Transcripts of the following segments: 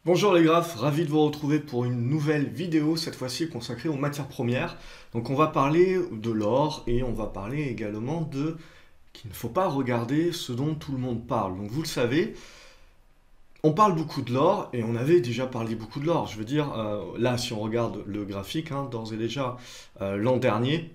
Bonjour les graphes, ravi de vous retrouver pour une nouvelle vidéo, cette fois-ci consacrée aux matières premières. Donc on va parler de l'or et on va parler également de qu'il ne faut pas regarder ce dont tout le monde parle. Donc vous le savez, on parle beaucoup de l'or et on avait déjà parlé beaucoup de l'or. Je veux dire, là si on regarde le graphique, d'ores et déjà l'an dernier,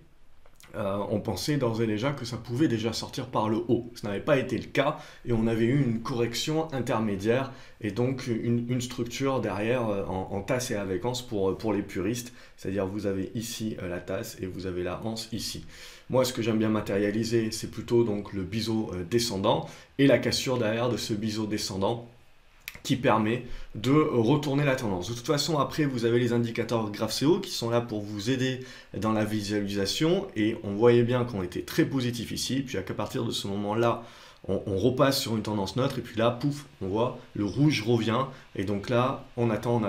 on pensait d'ores et déjà que ça pouvait déjà sortir par le haut. Ce n'avait pas été le cas et on avait eu une correction intermédiaire et donc une structure derrière en tasse et avec anse pour les puristes. C'est-à-dire vous avez ici la tasse et vous avez la anse ici. Moi, ce que j'aime bien matérialiser, c'est plutôt donc le biseau descendant et la cassure derrière de ce biseau descendant qui permet de retourner la tendance. De toute façon, après, vous avez les indicateurs GraphCO qui sont là pour vous aider dans la visualisation et on voyait bien qu'on était très positif ici, puis qu'à partir de ce moment-là, on repasse sur une tendance neutre et puis là, pouf, on voit le rouge revient et donc là, on attend.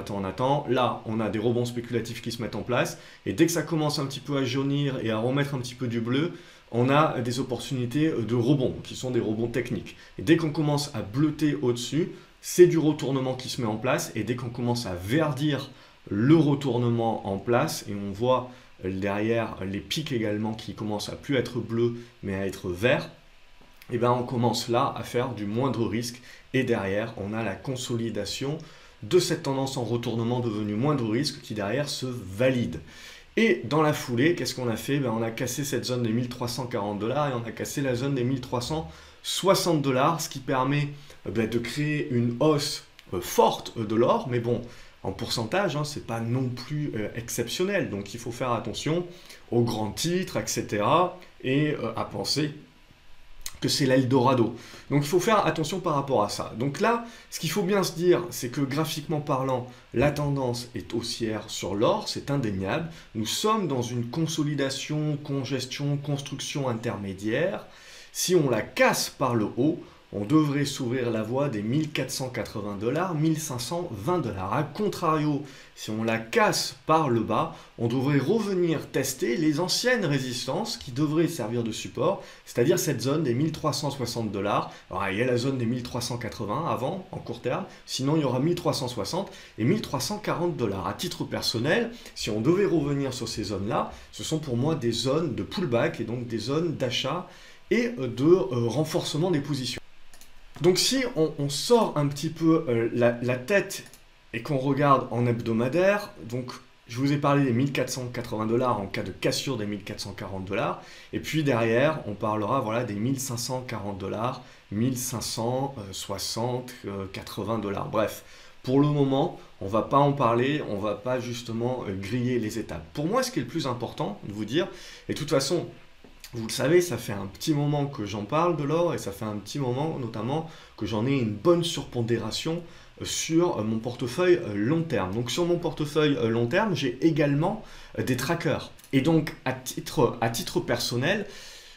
Là, on a des rebonds spéculatifs qui se mettent en place et dès que ça commence un petit peu à jaunir et à remettre un petit peu du bleu, on a des opportunités de rebond qui sont des rebonds techniques. Et dès qu'on commence à bleuter au-dessus, c'est du retournement qui se met en place et dès qu'on commence à verdir le retournement en place et on voit derrière les pics également qui commencent à plus être bleus mais à être verts, et bien on commence là à faire du moindre risque et derrière on a la consolidation de cette tendance en retournement devenue moindre risque qui derrière se valide. Et dans la foulée, qu'est-ce qu'on a fait? On a cassé cette zone des 1340 $ et on a cassé la zone des 1360 $, ce qui permet de créer une hausse forte de l'or, mais bon, en pourcentage, c'est pas non plus exceptionnel. Donc il faut faire attention aux grands titres, etc. et à penser que c'est l'Eldorado. Donc il faut faire attention par rapport à ça. Donc là, ce qu'il faut bien se dire, c'est que graphiquement parlant, la tendance est haussière sur l'or, c'est indéniable. Nous sommes dans une consolidation, congestion, construction intermédiaire. Si on la casse par le haut, on devrait s'ouvrir la voie des 1480 $, 1520 $. A contrario, si on la casse par le bas, on devrait revenir tester les anciennes résistances qui devraient servir de support, c'est-à-dire cette zone des 1360 $. Alors, il y a la zone des 1380 avant, en court terme, sinon il y aura 1360 et 1340 $. À titre personnel, si on devait revenir sur ces zones-là, ce sont pour moi des zones de pullback et donc des zones d'achat et de renforcement des positions. Donc si on sort un petit peu la tête et qu'on regarde en hebdomadaire, donc je vous ai parlé des 1480 $ en cas de cassure des 1440 $, et puis derrière on parlera voilà, des 1540 $, 1560, 80 $. Bref, pour le moment, on ne va pas en parler, on ne va pas justement griller les étapes. Pour moi, ce qui est le plus important de vous dire, et de toute façon, vous le savez, ça fait un petit moment que j'en parle de l'or et ça fait un petit moment notamment que j'en ai une bonne surpondération sur mon portefeuille long terme. Donc sur mon portefeuille long terme, j'ai également des trackers. Et donc à titre personnel,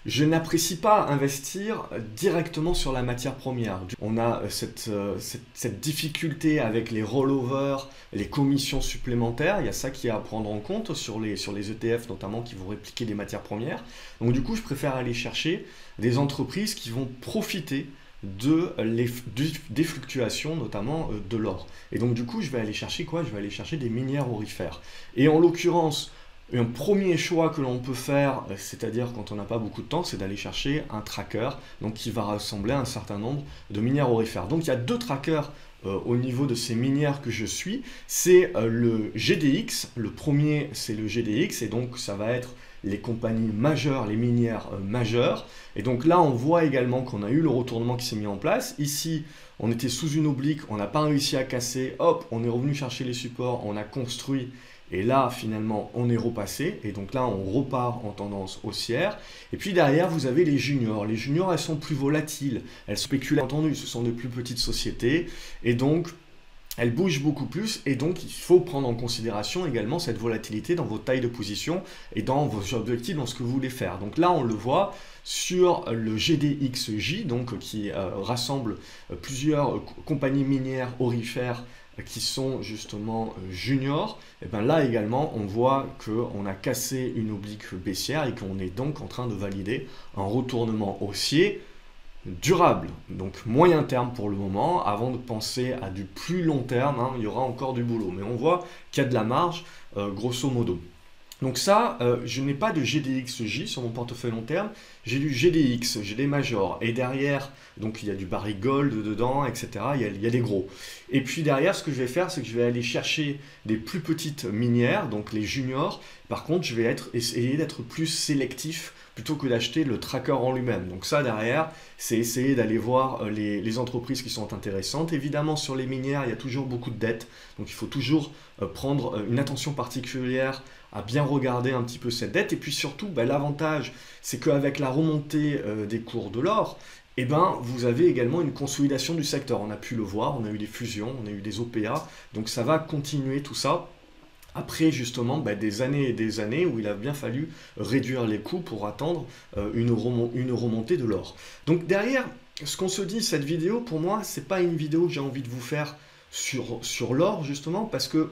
je n'apprécie pas investir directement sur la matière première. On a cette difficulté avec les rollovers, les commissions supplémentaires. Il y a ça qui est à prendre en compte sur les ETF notamment qui vont répliquer des matières premières. Donc du coup, je préfère aller chercher des entreprises qui vont profiter des fluctuations, notamment de l'or. Et donc du coup, je vais aller chercher quoi? Je vais aller chercher des minières aurifères. Et en l'occurrence, un premier choix que l'on peut faire, c'est-à-dire quand on n'a pas beaucoup de temps, c'est d'aller chercher un tracker donc qui va rassembler un certain nombre de minières aurifères. Donc il y a deux trackers au niveau de ces minières que je suis. C'est le GDX, le premier c'est le GDX et donc ça va être les compagnies majeures, les minières majeures. Et donc là on voit également qu'on a eu le retournement qui s'est mis en place. Ici on était sous une oblique, on n'a pas réussi à casser, hop, on est revenu chercher les supports, on a construit. Et là, finalement, on est repassé. Et donc là, on repart en tendance haussière. Et puis derrière, vous avez les juniors. Les juniors, elles sont plus volatiles. Elles spéculent, entendu. Ce sont de plus petites sociétés. Et donc, elles bougent beaucoup plus. Et donc, il faut prendre en considération également cette volatilité dans vos tailles de position et dans vos objectifs, dans ce que vous voulez faire. Donc là, on le voit sur le GDXJ, donc qui rassemble plusieurs compagnies minières aurifères qui sont justement juniors, et bien là également on voit qu'on a cassé une oblique baissière et qu'on est donc en train de valider un retournement haussier durable, donc moyen terme pour le moment, avant de penser à du plus long terme, hein, il y aura encore du boulot. Mais on voit qu'il y a de la marge, grosso modo. Donc ça, je n'ai pas de GDXJ sur mon portefeuille long terme, j'ai du GDX, j'ai des majors, et derrière, donc il y a du Barrick Gold dedans, etc., il y a des gros. Et puis derrière, ce que je vais faire, c'est que je vais aller chercher des plus petites minières, donc les juniors. Par contre, je vais essayer d'être plus sélectif plutôt que d'acheter le tracker en lui-même. Donc ça, derrière, c'est essayer d'aller voir les entreprises qui sont intéressantes. Évidemment, sur les minières, il y a toujours beaucoup de dettes, donc il faut toujours prendre une attention particulière à bien regarder un petit peu cette dette. Et puis surtout, l'avantage, c'est qu'avec la remontée des cours de l'or, eh ben, vous avez également une consolidation du secteur. On a pu le voir, on a eu des fusions, on a eu des OPA, donc ça va continuer tout ça. Après justement des années et des années où il a bien fallu réduire les coûts pour attendre une remontée de l'or. Donc derrière, ce qu'on se dit, cette vidéo, pour moi, c'est pas une vidéo que j'ai envie de vous faire sur l'or, justement, parce que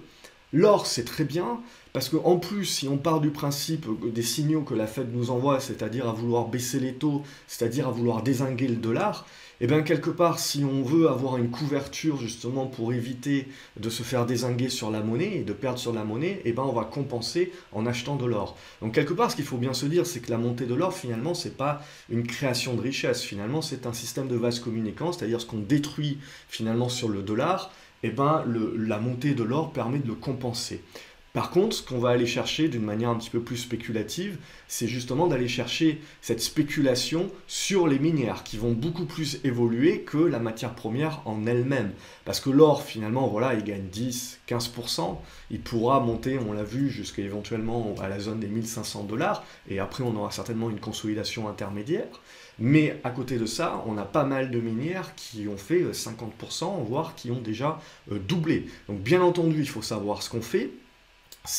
l'or, c'est très bien, parce qu'en plus, si on part du principe des signaux que la Fed nous envoie, c'est-à-dire à vouloir baisser les taux, c'est-à-dire à vouloir dézinguer le dollar, et bien quelque part, si on veut avoir une couverture justement pour éviter de se faire dézinguer sur la monnaie et de perdre sur la monnaie, et ben on va compenser en achetant de l'or. Donc quelque part, ce qu'il faut bien se dire, c'est que la montée de l'or, finalement, c'est pas une création de richesse, finalement, c'est un système de vase communicant, c'est-à-dire ce qu'on détruit finalement sur le dollar, et ben la montée de l'or permet de le compenser. Par contre, ce qu'on va aller chercher d'une manière un petit peu plus spéculative, c'est justement d'aller chercher cette spéculation sur les minières qui vont beaucoup plus évoluer que la matière première en elle-même. Parce que l'or, finalement, voilà, il gagne 10-15%, il pourra monter, on l'a vu, jusqu'à éventuellement à la zone des 1500 $, et après on aura certainement une consolidation intermédiaire. Mais à côté de ça, on a pas mal de minières qui ont fait 50%, voire qui ont déjà doublé. Donc bien entendu, il faut savoir ce qu'on fait.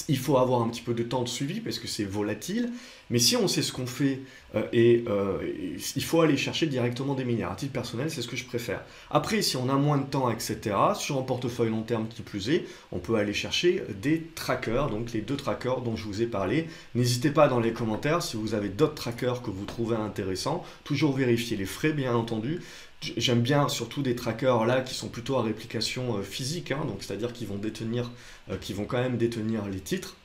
Il faut avoir un petit peu de temps de suivi parce que c'est volatile, mais si on sait ce qu'on fait, il faut aller chercher directement des minières. À titre personnel, c'est ce que je préfère. Après, si on a moins de temps, etc., sur un portefeuille long terme qui plus est, on peut aller chercher des trackers, donc les 2 trackers dont je vous ai parlé. N'hésitez pas dans les commentaires si vous avez d'autres trackers que vous trouvez intéressants. Toujours vérifier les frais, bien entendu. J'aime bien surtout des trackers là qui sont plutôt à réplication physique, hein, donc c'est-à-dire qu'ils vont quand même détenir les titres.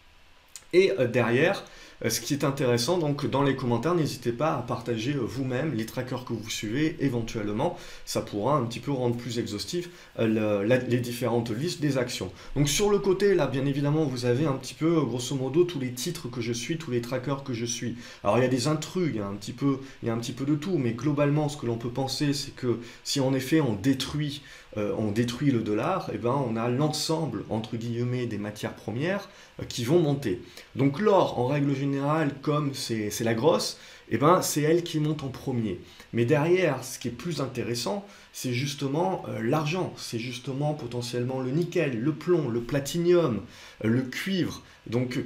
Et derrière, ce qui est intéressant, donc dans les commentaires, n'hésitez pas à partager vous-même les trackers que vous suivez, éventuellement, ça pourra un petit peu rendre plus exhaustif les différentes listes des actions. Donc sur le côté, là, bien évidemment, vous avez un petit peu, grosso modo, tous les titres que je suis, tous les trackers que je suis. Alors il y a des intrus, il y a un petit peu de tout, mais globalement, ce que l'on peut penser, c'est que si en effet on détruit le dollar, et ben on a l'ensemble, entre guillemets, des matières premières qui vont monter. Donc l'or, en règle générale, comme c'est la grosse, et ben c'est elle qui monte en premier. Mais derrière, ce qui est plus intéressant, c'est justement l'argent, c'est justement potentiellement le nickel, le plomb, le platinium, le cuivre, donc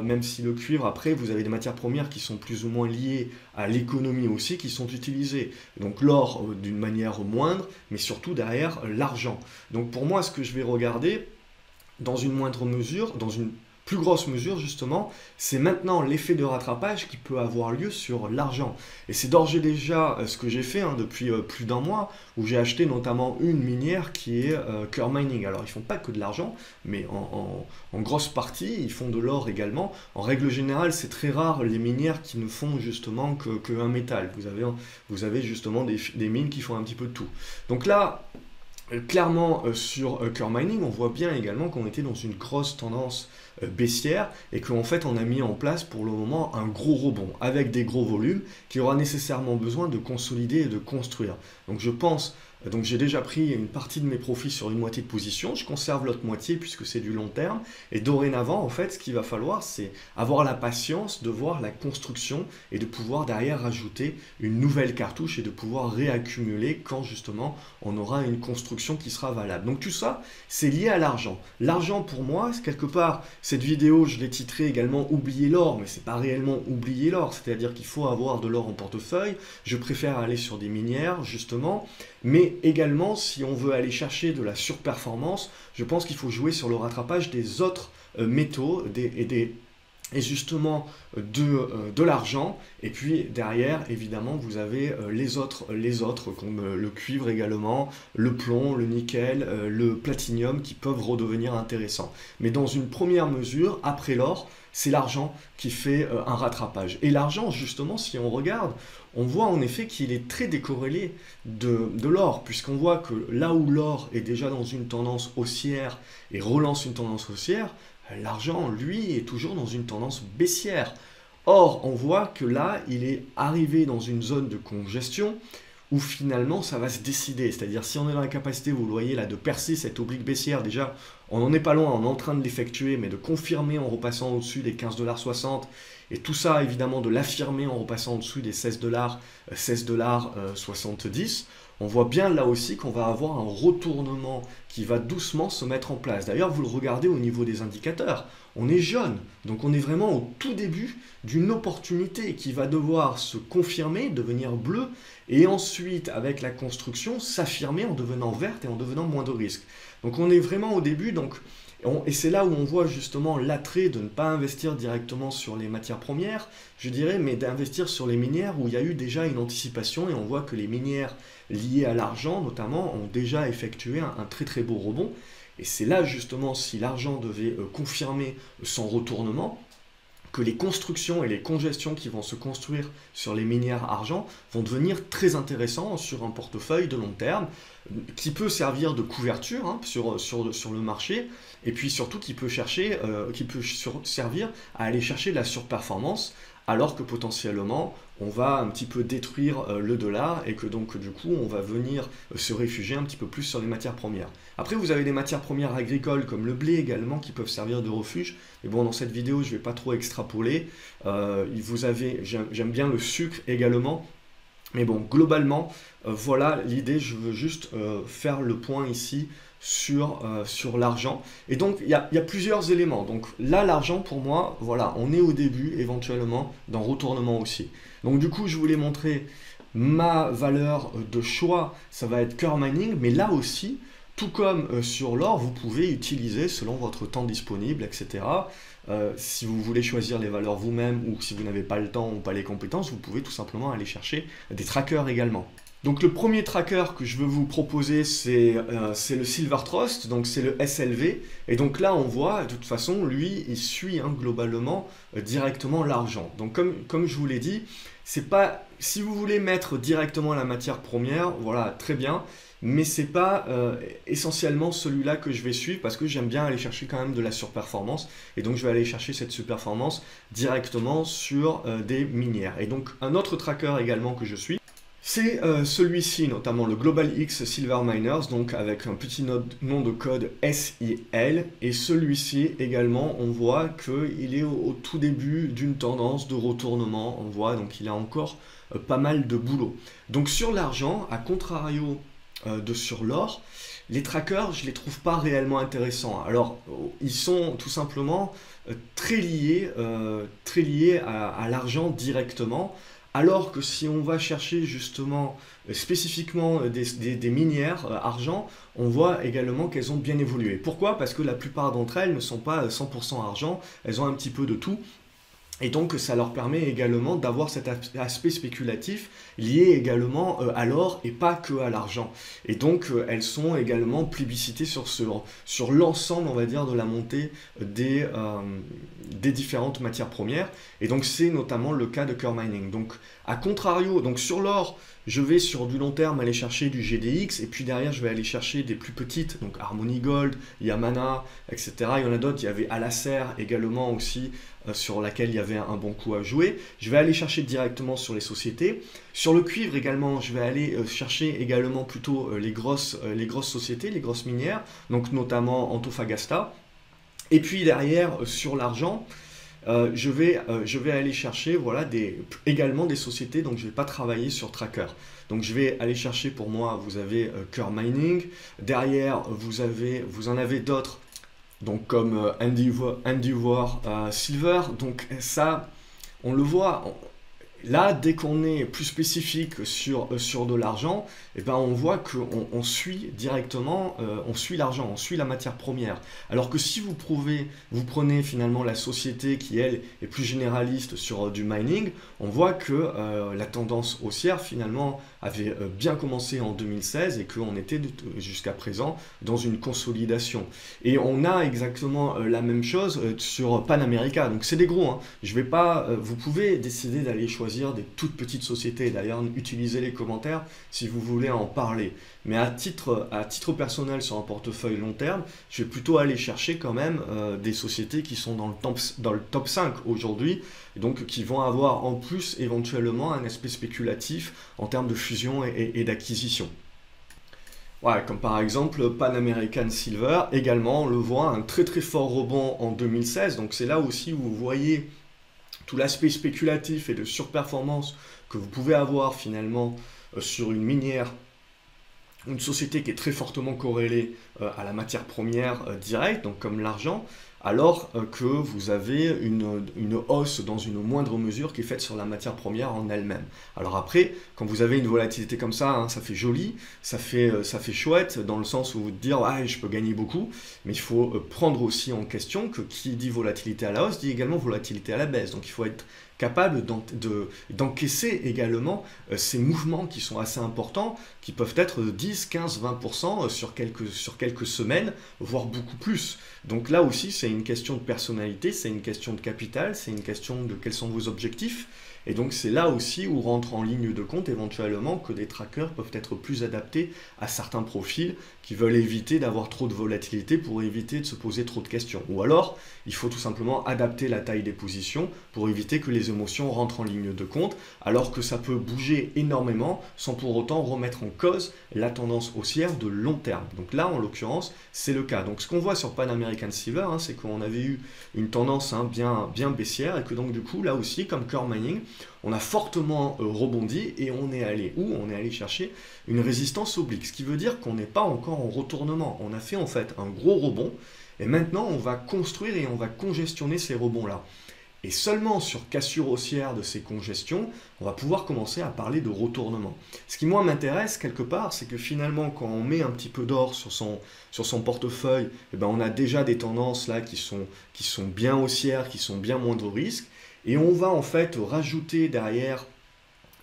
même si le cuivre, après, vous avez des matières premières qui sont plus ou moins liées à l'économie aussi, qui sont utilisées. Donc l'or d'une manière moindre, mais surtout derrière l'argent. Donc pour moi, ce que je vais regarder, dans une moindre mesure, dans une plus grosse mesure justement, c'est maintenant l'effet de rattrapage qui peut avoir lieu sur l'argent. Et c'est d'ores et déjà ce que j'ai fait depuis plus d'1 mois, où j'ai acheté notamment une minière qui est Coeur Mining. Alors ils font pas que de l'argent, mais en grosse partie, ils font de l'or également. En règle générale, c'est très rare les minières qui ne font justement qu'un métal. Vous avez justement des mines qui font un petit peu de tout. Donc là, clairement, sur Coeur Mining, on voit bien également qu'on était dans une grosse tendance baissière et qu'en fait on a mis en place pour le moment un gros rebond avec des gros volumes qui aura nécessairement besoin de consolider et de construire. Donc je pense, donc j'ai déjà pris une partie de mes profits sur une moitié de position, je conserve l'autre moitié puisque c'est du long terme et dorénavant en fait ce qu'il va falloir c'est avoir la patience de voir la construction et de pouvoir derrière rajouter une nouvelle cartouche et de pouvoir réaccumuler quand justement on aura une construction qui sera valable. Donc tout ça c'est lié à l'argent. L'argent pour moi, quelque part, cette vidéo je l'ai titrée également oublier l'or, mais c'est pas réellement oublier l'or, c'est-à-dire qu'il faut avoir de l'or en portefeuille, je préfère aller sur des minières justement, mais également si on veut aller chercher de la surperformance, je pense qu'il faut jouer sur le rattrapage des autres métaux et et justement de l'argent. Et puis derrière, évidemment, vous avez les autres comme le cuivre également, le plomb, le nickel, le platinium qui peuvent redevenir intéressants. Mais dans une première mesure, après l'or, c'est l'argent qui fait un rattrapage. Et l'argent, justement, si on regarde, on voit en effet qu'il est très décorrélé de l'or, puisqu'on voit que là où l'or est déjà dans une tendance haussière et relance une tendance haussière, l'argent, lui, est toujours dans une tendance baissière. Or, on voit que là, il est arrivé dans une zone de congestion où finalement ça va se décider. C'est-à-dire si on est dans la capacité, vous le voyez là, de percer cette oblique baissière, déjà on n'en est pas loin, on est en train de l'effectuer, mais de confirmer en repassant au-dessus des 15,60 $, et tout ça évidemment de l'affirmer en repassant au-dessus des 16 $, 16,70 $. On voit bien là aussi qu'on va avoir un retournement qui va doucement se mettre en place. D'ailleurs, vous le regardez au niveau des indicateurs, on est jaune, donc on est vraiment au tout début d'une opportunité qui va devoir se confirmer, devenir bleue, et ensuite, avec la construction, s'affirmer en devenant verte et en devenant moins de risque. Donc on est vraiment au début, et c'est là où on voit justement l'attrait de ne pas investir directement sur les matières premières, je dirais, mais d'investir sur les minières où il y a eu déjà une anticipation, et on voit que les minières liées à l'argent notamment ont déjà effectué un très très beau rebond. Et c'est là justement, si l'argent devait confirmer son retournement, que les constructions et les congestions qui vont se construire sur les minières argent vont devenir très intéressants sur un portefeuille de long terme qui peut servir de couverture sur le marché, et puis surtout qui peut servir à aller chercher de la surperformance, alors que potentiellement on va un petit peu détruire le dollar, et que donc du coup on va venir se réfugier un petit peu plus sur les matières premières. Après, vous avez des matières premières agricoles comme le blé également qui peuvent servir de refuge. Mais bon, dans cette vidéo, je ne vais pas trop extrapoler. J'aime bien le sucre également. Mais bon, globalement, voilà l'idée. Je veux juste faire le point ici sur l'argent. Et donc, il y a plusieurs éléments. Donc là, l'argent, pour moi, voilà, on est au début, éventuellement, d'un retournement aussi. Donc du coup, je voulais montrer ma valeur de choix. Ça va être Coeur Mining, mais là aussi, tout comme sur l'or, vous pouvez utiliser selon votre temps disponible, etc. Si vous voulez choisir les valeurs vous-même, ou si vous n'avez pas le temps ou pas les compétences, vous pouvez tout simplement aller chercher des trackers également. Donc le premier tracker que je veux vous proposer, c'est le Silver Trust, donc c'est le SLV. Et donc là, on voit, de toute façon, lui, il suit globalement directement l'argent. Donc comme je vous l'ai dit, c'est pas, si vous voulez mettre directement la matière première, voilà, très bien. Mais c'est pas essentiellement celui-là que je vais suivre, parce que j'aime bien aller chercher quand même de la surperformance, et donc je vais aller chercher cette surperformance directement sur des minières. Et donc un autre tracker également que je suis, c'est celui-ci, notamment le Global X Silver Miners, donc avec un petit nom de code SIL, et celui-ci également, on voit qu'il est au tout début d'une tendance de retournement, on voit donc il a encore pas mal de boulot. Donc sur l'argent, à contrario sur l'or, les trackers, je ne les trouve pas réellement intéressants. Alors, ils sont tout simplement très liés à l'argent directement, alors que si on va chercher justement spécifiquement des minières argent, on voit également qu'elles ont bien évolué. Pourquoi? Parce que la plupart d'entre elles ne sont pas 100% argent, elles ont un petit peu de tout. Et donc ça leur permet également d'avoir cet aspect spéculatif lié également à l'or et pas que à l'argent. Et donc elles sont également plébiscitées sur l'ensemble, on va dire, de la montée des différentes matières premières. Et donc c'est notamment le cas de Coeur Mining. Donc à contrario, donc sur l'or, je vais sur du long terme aller chercher du GDX, et puis derrière je vais aller chercher des plus petites, donc Harmony Gold, Yamana, etc. Il y en a d'autres, il y avait Alacer également aussi, sur laquelle il y avait un bon coup à jouer. Je vais aller chercher directement sur les sociétés. Sur le cuivre également, je vais aller chercher également plutôt les grosses sociétés, les grosses minières, donc notamment Antofagasta. Et puis derrière, sur l'argent, je vais aller chercher voilà, également des sociétés, donc je ne vais pas travailler sur tracker. Donc je vais aller chercher, pour moi, vous avez Coeur Mining. Derrière, vous en avez d'autres, donc comme Endeavour Silver. Donc ça, on le voit, Là, dès qu'on est plus spécifique sur de l'argent, eh ben, on voit qu'on suit directement, on suit l'argent, on suit la matière première. Alors que si vous prenez finalement la société qui, elle, est plus généraliste sur du mining, on voit que la tendance haussière, finalement, avait bien commencé en 2016 et qu'on était jusqu'à présent dans une consolidation. Et on a exactement la même chose sur Pan America. Donc c'est des gros, hein. Je vais pas, vous pouvez décider d'aller choisir des toutes petites sociétés. D'ailleurs, utilisez les commentaires si vous voulez en parler. Mais à titre personnel sur un portefeuille long terme, je vais plutôt aller chercher quand même des sociétés qui sont dans le top 5 aujourd'hui, donc qui vont avoir en plus éventuellement un aspect spéculatif en termes de fusion et d'acquisition. Ouais, comme par exemple Pan American Silver, également on le voit, un très très fort rebond en 2016, donc c'est là aussi où vous voyez tout l'aspect spéculatif et de surperformance que vous pouvez avoir finalement sur une minière, une société qui est très fortement corrélée à la matière première directe, donc comme l'argent, alors que vous avez une hausse dans une moindre mesure qui est faite sur la matière première en elle-même. Alors après, quand vous avez une volatilité comme ça, hein, ça fait joli, ça fait chouette, dans le sens où vous vous dire ah, je peux gagner beaucoup, mais il faut prendre aussi en question que qui dit volatilité à la hausse dit également volatilité à la baisse. Donc il faut être capable d'encaisser également ces mouvements qui sont assez importants, qui peuvent être 10, 15, 20% sur quelques semaines, voire beaucoup plus. Donc là aussi, c'est une question de personnalité, c'est une question de capital, c'est une question de quels sont vos objectifs. Et donc c'est là aussi où rentre en ligne de compte éventuellement que des trackers peuvent être plus adaptés à certains profils qui veulent éviter d'avoir trop de volatilité pour éviter de se poser trop de questions. Ou alors, il faut tout simplement adapter la taille des positions pour éviter que les émotions rentrent en ligne de compte, alors que ça peut bouger énormément sans pour autant remettre en cause la tendance haussière de long terme. Donc là, en l'occurrence, c'est le cas. Donc ce qu'on voit sur Pan American Silver, hein, c'est qu'on avait eu une tendance bien baissière et que donc du coup, là aussi, comme Core Mining, on a fortement rebondi et on est allé où? On est allé chercher une résistance oblique, ce qui veut dire qu'on n'est pas encore en retournement. On a fait en fait un gros rebond et maintenant on va construire et on va congestionner ces rebonds-là. Et seulement sur cassure haussière de ces congestions, on va pouvoir commencer à parler de retournement. Ce qui moi m'intéresse quelque part, c'est que finalement quand on met un petit peu d'or sur son portefeuille, eh ben, on a déjà des tendances là qui sont bien haussières, qui sont bien moindre risque. Et on va en fait rajouter derrière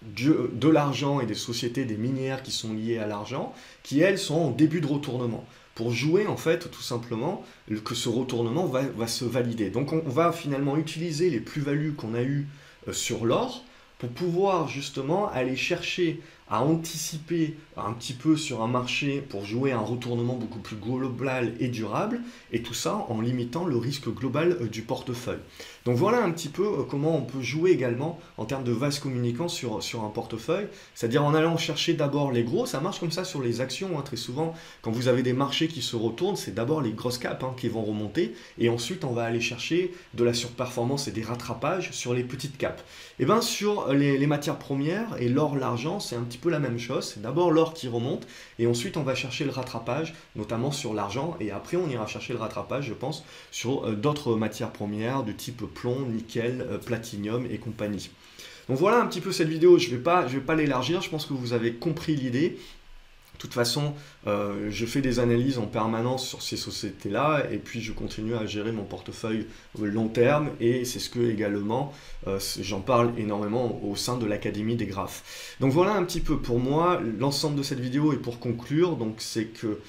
de l'argent et des sociétés, des minières qui sont liées à l'argent, qui elles sont en début de retournement. Pour jouer en fait tout simplement que ce retournement va se valider. Donc on va finalement utiliser les plus-values qu'on a eues sur l'or pour pouvoir justement aller chercher à anticiper un petit peu sur un marché pour jouer un retournement beaucoup plus global et durable, et tout ça en limitant le risque global du portefeuille. Donc voilà un petit peu comment on peut jouer également en termes de vase communicant sur un portefeuille, c'est-à-dire en allant chercher d'abord les gros, ça marche comme ça sur les actions, hein, très souvent, quand vous avez des marchés qui se retournent, c'est d'abord les grosses caps qui vont remonter, et ensuite on va aller chercher de la surperformance et des rattrapages sur les petites caps. Et bien sur les matières premières et l'or, l'argent, c'est un petit peu la même chose, c'est d'abord l'or qui remonte, et ensuite on va chercher le rattrapage, notamment sur l'argent, et après on ira chercher le rattrapage, je pense, sur d'autres matières premières du type plomb, nickel, platinium et compagnie. Donc voilà un petit peu cette vidéo, je vais pas l'élargir, je pense que vous avez compris l'idée. De toute façon, je fais des analyses en permanence sur ces sociétés-là et puis je continue à gérer mon portefeuille long terme et c'est ce que également, j'en parle énormément au sein de l'Académie des graphes. Donc voilà un petit peu pour moi l'ensemble de cette vidéo et pour conclure, donc c'est que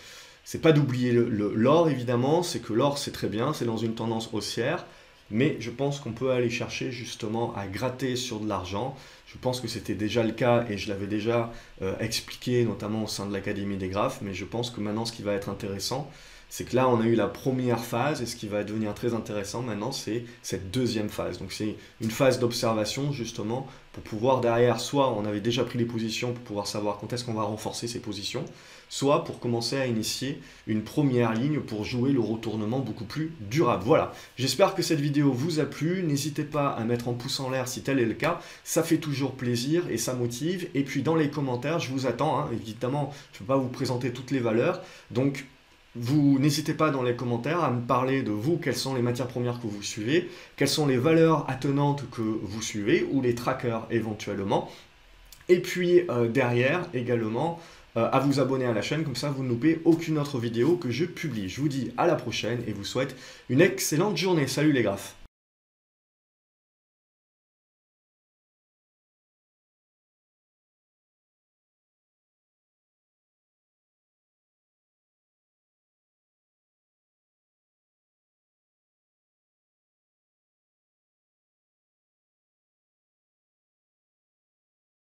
c'est pas d'oublier l'or évidemment, c'est que l'or c'est très bien, c'est dans une tendance haussière, mais je pense qu'on peut aller chercher justement à gratter sur de l'argent. Je pense que c'était déjà le cas et je l'avais déjà expliqué notamment au sein de l'Académie des graphes, mais je pense que maintenant ce qui va être intéressant, c'est que là on a eu la première phase et ce qui va devenir très intéressant maintenant c'est cette deuxième phase. Donc c'est une phase d'observation justement pour pouvoir derrière, soit on avait déjà pris les positions pour pouvoir savoir quand est-ce qu'on va renforcer ces positions, soit pour commencer à initier une première ligne pour jouer le retournement beaucoup plus durable. Voilà, j'espère que cette vidéo vous a plu, n'hésitez pas à mettre un pouce en l'air si tel est le cas, ça fait toujours plaisir et ça motive, et puis dans les commentaires je vous attends, hein. Évidemment je ne peux pas vous présenter toutes les valeurs, donc Vous n'hésitez pas dans les commentaires à me parler de vous, quelles sont les matières premières que vous suivez, quelles sont les valeurs attenantes que vous suivez, ou les trackers éventuellement. Et puis derrière également, à vous abonner à la chaîne, comme ça vous ne loupez aucune autre vidéo que je publie. Je vous dis à la prochaine et vous souhaite une excellente journée. Salut les graphes!